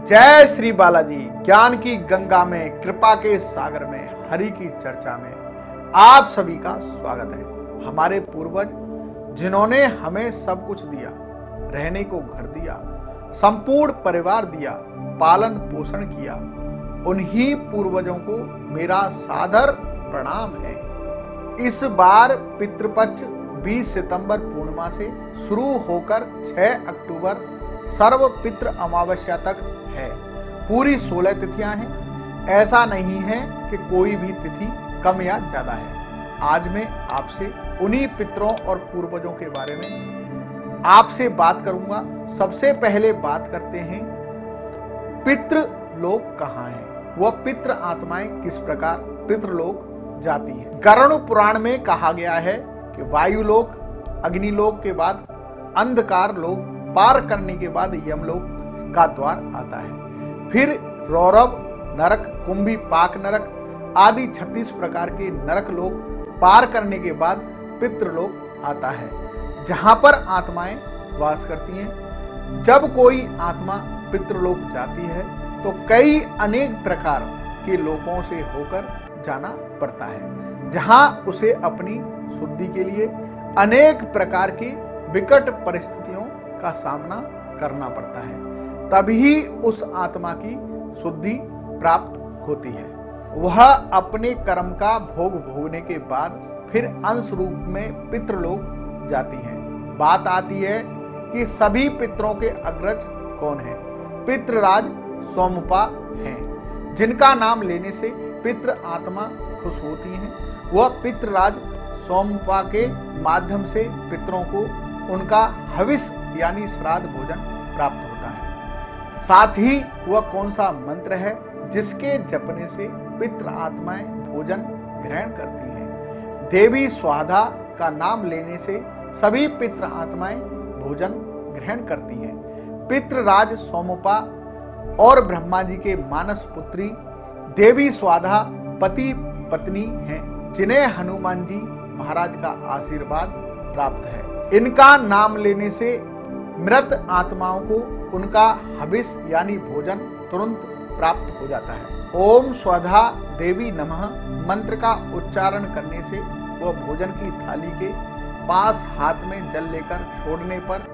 जय श्री बालाजी। ज्ञान की गंगा में, कृपा के सागर में, हरि की चर्चा में आप सभी का स्वागत है। हमारे पूर्वज जिन्होंने हमें सब कुछ दिया, रहने को घर दिया, संपूर्ण परिवार दिया, पालन पोषण किया, उन्हीं पूर्वजों को मेरा सादर प्रणाम है। इस बार पितृपक्ष 20 सितंबर पूर्णिमा से शुरू होकर 6 अक्टूबर सर्व पितृ अमावस्या तक है। पूरी 16 तिथियां हैं। ऐसा नहीं है कि कोई भी तिथि कम या ज्यादा है। आज मैं आपसे उन्हीं पितरों और पूर्वजों के बारे में आपसे बात करूंगा। सबसे पहले बात करते हैं पितृ लोक कहाँ हैं, वह पितृ आत्माएं किस प्रकार पितृलोक जाती हैं। गरुड़ पुराण में कहा गया है कि वायुलोक, अग्निलोक के बाद अंधकार लोक, पार करने के बाद यमलोक का द्वार आता है। फिर रौरव नरक, कुंभी पाक नरक आदि 36 प्रकार के नरक लोक पार करने के बाद पितृलोक आता है, जहां पर आत्माएं वास करती हैं। जब कोई आत्मा पितृलोक जाती है तो कई अनेक प्रकार के लोकों से होकर जाना पड़ता है, जहां उसे अपनी शुद्धि के लिए अनेक प्रकार की विकट परिस्थितियों का सामना करना पड़ता है। तभी उस आत्मा की शुद्धि प्राप्त होती है। वह अपने कर्म का भोग भोगने के बाद फिर अंश रूप में पितृलोक जाती है। बात आती है कि सभी पितरों के अग्रज कौन हैं। पितृराज सोमपा हैं, जिनका नाम लेने से पितृ आत्मा खुश होती हैं। वह पितृराज सोमपा के माध्यम से पितरों को उनका हविष यानी श्राद्ध भोजन प्राप्त होता है। साथ ही वह कौन सा मंत्र है जिसके जपने से पितृ आत्माएं भोजन ग्रहण करती हैं। देवी स्वाधा का नाम लेने से सभी पितृ आत्माएं भोजन ग्रहण करती हैं। पितृराज सोमपा और ब्रह्मा जी के मानस पुत्री देवी स्वाधा पति पत्नी हैं, जिन्हें हनुमान जी महाराज का आशीर्वाद प्राप्त है। इनका नाम लेने से मृत आत्माओं को उनका हविष यानी भोजन तुरंत प्राप्त हो जाता है। ओम स्वधा देवी नमः मंत्र का उच्चारण करने से वह भोजन की थाली के पास हाथ में जल लेकर छोड़ने पर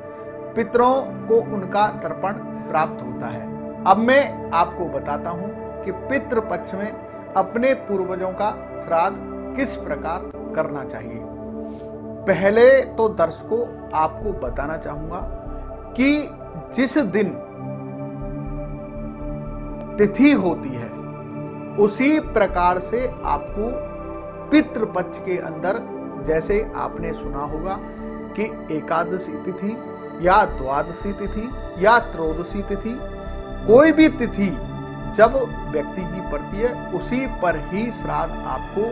पितरों को उनका तर्पण प्राप्त होता है। अब मैं आपको बताता हूं कि पितृ पक्ष में अपने पूर्वजों का श्राद्ध किस प्रकार करना चाहिए। पहले तो दर्शकों आपको बताना चाहूंगा कि जिस दिन तिथि होती है उसी प्रकार से आपको पितृपक्ष के अंदर, जैसे आपने सुना होगा कि एकादशी तिथि या द्वादशी तिथि या त्रयोदशी तिथि, कोई भी तिथि जब व्यक्ति की पड़ती है उसी पर ही श्राद्ध आपको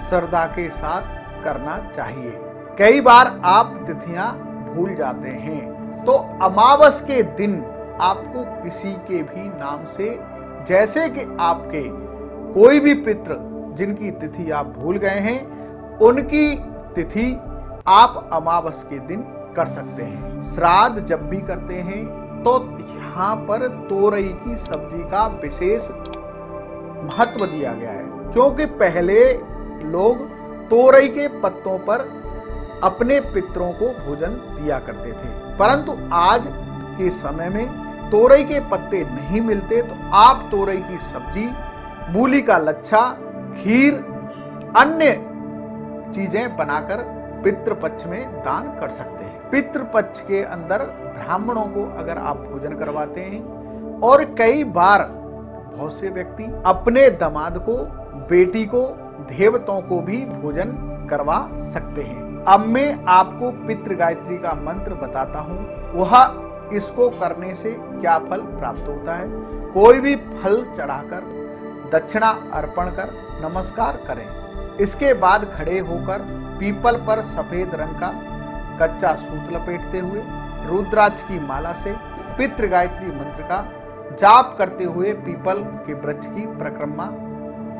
श्रद्धा के साथ करना चाहिए। कई बार आप तिथियां भूल जाते हैं तो अमावस के दिन आपको किसी के भी नाम से, जैसे कि आपके कोई भी पितृ जिनकी तिथि आप भूल गए हैं, उनकी तिथि आप अमावस के दिन कर सकते हैं। श्राद्ध जब भी करते हैं तो यहाँ पर तोरई की सब्जी का विशेष महत्व दिया गया है, क्योंकि पहले लोग तोरई के पत्तों पर अपने पितरों को भोजन दिया करते थे। परंतु आज के समय में तोरई के पत्ते नहीं मिलते तो आप तोरई की सब्जी, मूली का लच्छा, खीर, अन्य चीजें बनाकर पितृपक्ष में दान कर सकते हैं। पितृपक्ष के अंदर ब्राह्मणों को अगर आप भोजन करवाते हैं, और कई बार बहुत से व्यक्ति अपने दामाद को, बेटी को, देवताओं को भी भोजन करवा सकते हैं। अब मैं आपको पितृ गायत्री का मंत्र बताता हूँ, वह इसको करने से क्या फल प्राप्त होता है। कोई भी फल चढ़ाकर दक्षिणा अर्पण कर नमस्कार करें। इसके बाद खड़े होकर पीपल पर सफेद रंग का कच्चा सूत लपेटते हुए रुद्राक्ष की माला से पितृ गायत्री मंत्र का जाप करते हुए पीपल के वृक्ष की परिक्रमा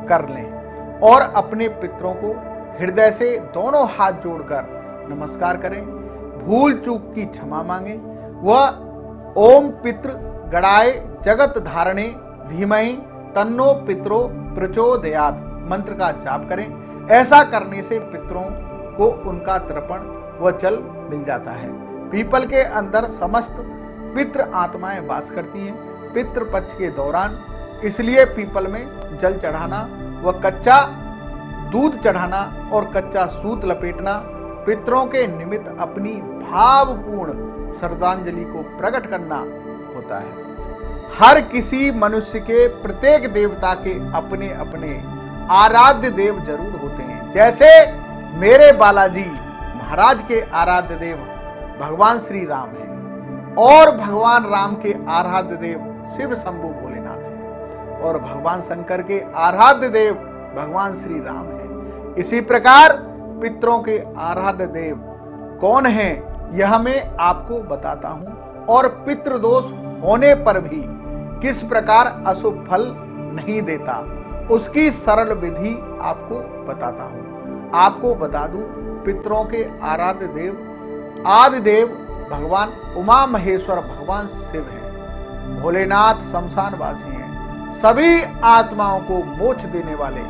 कर लें और अपने पितरों को हृदय से दोनों हाथ जोड़कर नमस्कार करें। भूल चूक की क्षमा मांगे। वह ओम पितृ गणाय जगत धारणे धीमहि तन्नो पितरो प्रचोदयात् मंत्र का जाप करें। ऐसा करने से पितरों को उनका तर्पण व जल मिल जाता है। पीपल के अंदर समस्त पितृ आत्माएं वास करती हैं। पितृ पक्ष के दौरान इसलिए पीपल में जल चढ़ाना व कच्चा दूध चढ़ाना और कच्चा सूत लपेटना पितरों के निमित्त अपनी भावपूर्ण श्रद्धांजलि को प्रकट करना होता है। हर किसी मनुष्य के प्रत्येक देवता के अपने अपने आराध्य देव जरूर होते हैं। जैसे मेरे बालाजी महाराज के आराध्य देव भगवान श्री राम हैं और भगवान राम के आराध्य देव शिव शंभु भोलेनाथ हैं और भगवान शंकर के आराध्य देव भगवान श्री राम हैं। इसी प्रकार पितरों के आराध्य देव कौन हैं यह मैं आपको बताता हूं और पितृदोष होने पर भी किस प्रकार अशुभ फल नहीं देता उसकी सरल विधि आपको बताता हूं। आपको बता दूं, पितरों के आराध्य देव आदि देव भगवान उमा महेश्वर भगवान शिव हैं। भोलेनाथ शमशानवासी हैं। सभी आत्माओं को मोक्ष देने वाले,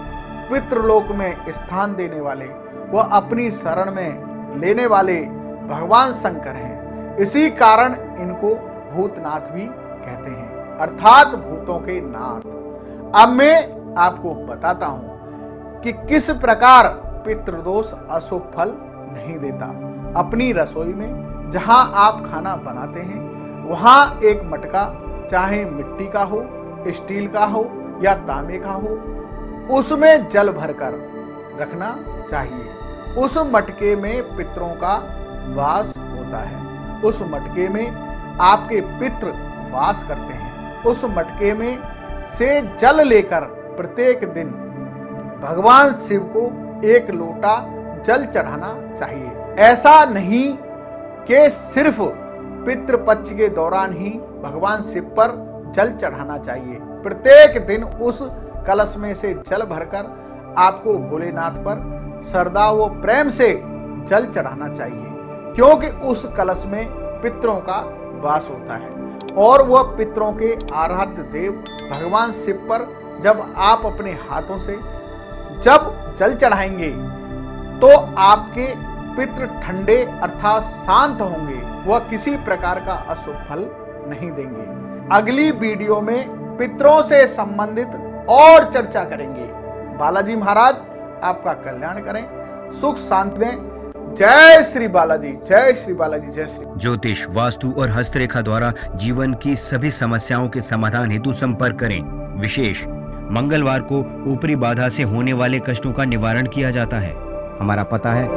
पितृलोक में स्थान देने वाले व अपनी शरण में लेने वाले भगवान शंकर हैं। इसी कारण इनको भूतनाथ भी कहते हैं, अर्थात भूतों के नाथ। अब मैं आपको बताता हूं कि किस प्रकार पितृदोष अशुभ फल नहीं देता। अपनी रसोई में जहां आप खाना बनाते हैं वहां एक मटका, चाहे मिट्टी का हो, स्टील का हो या तांबे का हो, उसमें जल भरकर रखना चाहिए। उस मटके में पितरों का वास होता है। उस मटके में आपके पितृ वास करते हैं। उस मटके में से जल लेकर प्रत्येक दिन भगवान शिव को एक लोटा जल चढ़ाना चाहिए। ऐसा नहीं कि सिर्फ पितृपक्ष के दौरान ही भगवान शिव पर जल चढ़ाना चाहिए। प्रत्येक दिन उस कलश में से जल भरकर आपको भोलेनाथ पर श्रद्धा व प्रेम से जल चढ़ाना चाहिए, क्योंकि उस कलश में पितरों का वास होता है और वह पितरों के आराध्य देव भगवान शिव पर जब आप अपने हाथों से जब जल चढ़ाएंगे तो आपके पितृ ठंडे अर्थात शांत होंगे, वह किसी प्रकार का अशुभ फल नहीं देंगे। अगली वीडियो में पितरों से संबंधित और चर्चा करेंगे। बालाजी महाराज आपका कल्याण करें, सुख शांति दें। जय श्री बालाजी, जय श्री बालाजी, जय श्री। ज्योतिष, वास्तु और हस्तरेखा द्वारा जीवन की सभी समस्याओं के समाधान हेतु संपर्क करें। विशेष मंगलवार को ऊपरी बाधा से होने वाले कष्टों का निवारण किया जाता है। हमारा पता है